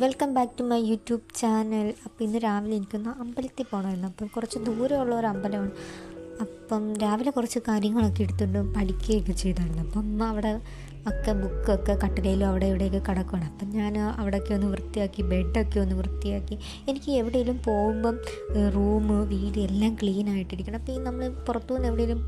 Welcome back to my YouTube channel. അപ്പോൾ ഇന്ന് രാവിലെ എനിക്കൊന്ന് അമ്പലത്തിൽ പോകണമായിരുന്നു. അപ്പം കുറച്ച് ദൂരമുള്ള ഒരു അമ്പലമാണ്. അപ്പം രാവിലെ കുറച്ച് കാര്യങ്ങളൊക്കെ എടുത്തുകൊണ്ട് പഠിക്കുകയൊക്കെ ചെയ്തായിരുന്നു. അപ്പം അവിടെ ഒക്കെ ബുക്കൊക്കെ കട്ടിലയിലും അവിടെ ഇവിടെയൊക്കെ കിടക്കുകയാണ്. അപ്പം ഞാൻ അവിടെയൊക്കെ ഒന്ന് വൃത്തിയാക്കി, ബെഡൊക്കെ ഒന്ന് വൃത്തിയാക്കി. എനിക്ക് എവിടെയെങ്കിലും പോകുമ്പം റൂം, വീട് എല്ലാം ക്ലീൻ ആയിട്ടിരിക്കണം. അപ്പോൾ ഈ നമ്മൾ പുറത്തുനിന്ന് എവിടെയെങ്കിലും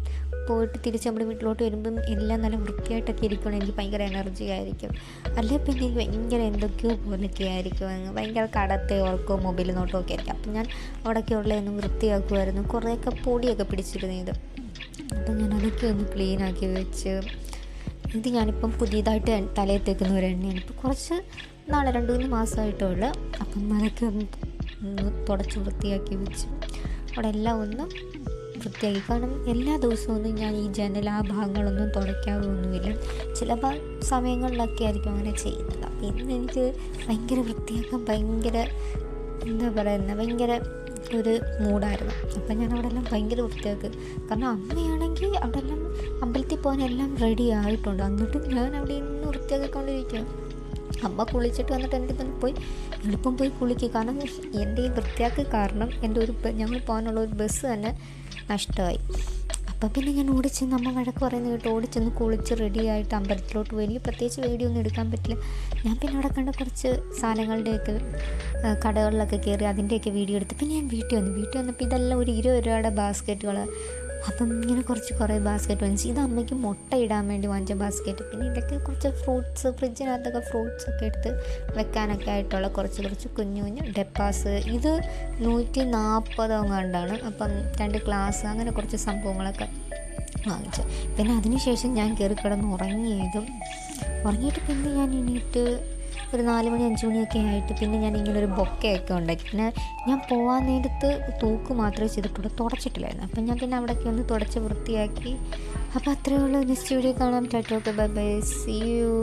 പോയിട്ട് തിരിച്ച് നമ്മുടെ വീട്ടിലോട്ട് വരുമ്പം എല്ലാം നല്ല വൃത്തിയായിട്ടൊക്കെ ഇരിക്കണം. എനിക്ക് ഭയങ്കര എനർജി ആയിരിക്കും. അല്ലെങ്കിൽ പിന്നെ എനിക്ക് ഭയങ്കര എന്തൊക്കെയോ പോലൊക്കെ ആയിരിക്കും, ഭയങ്കര കടത്തെ ഉറക്കവും മൊബൈൽ നോട്ടവും ഒക്കെ ആയിരിക്കും. അപ്പം ഞാൻ അവിടെയൊക്കെ ഉള്ളതൊന്ന് വൃത്തിയാക്കുമായിരുന്നു. കുറേയൊക്കെ പൊടിയൊക്കെ പിടിച്ചിരുന്നു ഇത്. അപ്പം ഞാൻ അതൊക്കെ ഒന്ന് ക്ലീനാക്കി വെച്ച്, ഇത് ഞാനിപ്പം പുതിയതായിട്ട് തലയിൽ തേക്കുന്ന ഒരു എണ്ണയാണ്. ഇപ്പോൾ കുറച്ച് നാളെ 2-3 മാസമായിട്ടുള്ള. അപ്പം അതൊക്കെ ഒന്ന് തുടച്ച് വൃത്തിയാക്കി വെച്ച് അവിടെ എല്ലാം ഒന്ന് വൃത്തിയാക്കി. കാരണം എല്ലാ ദിവസവും ഒന്നും ഞാൻ ഈ ജനൽ ആ ഭാഗങ്ങളൊന്നും തുടയ്ക്കാറൊന്നുമില്ല. ചില സമയങ്ങളിലൊക്കെ ആയിരിക്കും അങ്ങനെ ചെയ്യുന്നത്. അപ്പം ഇന്ന് എനിക്ക് ഭയങ്കര വൃത്തിയാക്കാൻ ഭയങ്കര ഭയങ്കര ഒരു മൂഡായിരുന്നു. അപ്പം ഞാൻ അവിടെ എല്ലാം ഭയങ്കര വൃത്തിയാക്കും. കാരണം അമ്മയാണെങ്കിൽ അവിടെ എല്ലാം അമ്പലത്തിൽ പോകാൻ എല്ലാം റെഡി ആയിട്ടുണ്ട്. എന്നിട്ടും ഞാൻ അവിടെ ഇന്ന് വൃത്തിയാക്കിക്കൊണ്ടിരിക്കുക. അമ്മ കുളിച്ചിട്ട് വന്നിട്ട് എൻ്റെ തന്നെ എളുപ്പം പോയി കുളിക്കുക. കാരണം എൻ്റെ ഈ വൃത്തിയാക്കി കാരണം എൻ്റെ ഞങ്ങൾ പോകാനുള്ള ഒരു ബസ് തന്നെ നഷ്ടമായി. അപ്പം പിന്നെ ഞാൻ ഓടിച്ചെന്ന്, അമ്മ വഴക്ക് പറയുന്നത് കേട്ട് ഓടിച്ചെന്ന് കുളിച്ച് റെഡിയായിട്ട് അമ്പലത്തിലോട്ട് പോയി. എനിക്ക് പ്രത്യേകിച്ച് വീഡിയോ ഒന്നും എടുക്കാൻ പറ്റില്ല. ഞാൻ പിന്നെ അവിടെ കണ്ട കുറച്ച് സാധനങ്ങളുടെയൊക്കെ കടകളിലൊക്കെ കയറി അതിൻ്റെയൊക്കെ വീഡിയോ എടുത്ത് പിന്നെ ഞാൻ വീട്ടിൽ വന്നപ്പോൾ ഇതെല്ലാം ഒരു 20 രൂപയുടെ ബാസ്ക്കറ്റുകൾ. അപ്പം ഇങ്ങനെ കുറേ ബാസ്ക്കറ്റ് വാങ്ങിച്ചു. ഇത് അമ്മയ്ക്ക് മുട്ട ഇടാൻ വേണ്ടി വാങ്ങിച്ച ബാസ്ക്കറ്റ്. പിന്നെ ഇതൊക്കെ കുറച്ച് ഫ്രൂട്ട്സ്, ഫ്രിഡ്ജിനകത്തൊക്കെ ഫ്രൂട്ട്സൊക്കെ എടുത്ത് വെക്കാനൊക്കെ ആയിട്ടുള്ള കുറച്ച് കുഞ്ഞു ഡെപ്പാസ്. ഇത് 140 കണ്ടാണ്. അപ്പം 2 ഗ്ലാസ്, അങ്ങനെ കുറച്ച് സംഭവങ്ങളൊക്കെ വാങ്ങിച്ചു. പിന്നെ അതിനുശേഷം ഞാൻ കയറി കിടന്ന് ഉറങ്ങിയിട്ട് പിന്നെ ഞാൻ എണീറ്റ് ഒരു 4 മണി 5 മണിയൊക്കെ ആയിട്ട് പിന്നെ ഞാൻ ഇങ്ങനെ ഒരു ബൊക്കയൊക്കെ ഉണ്ടാക്കി. പിന്നെ ഞാൻ പോകാൻ നേരത്ത് തൂക്ക് മാത്രമേ ചെയ്തിട്ടുള്ളൂ, തുടച്ചിട്ടില്ലായിരുന്നു. അപ്പം ഞാൻ പിന്നെ അവിടെയൊക്കെ ഒന്ന് തുടച്ച് വൃത്തിയാക്കി. അപ്പോൾ അത്രയേ ഉള്ളൂ. നെക്സ്റ്റ് വീഡിയോ കാണാം. Tata, bye bye, see U.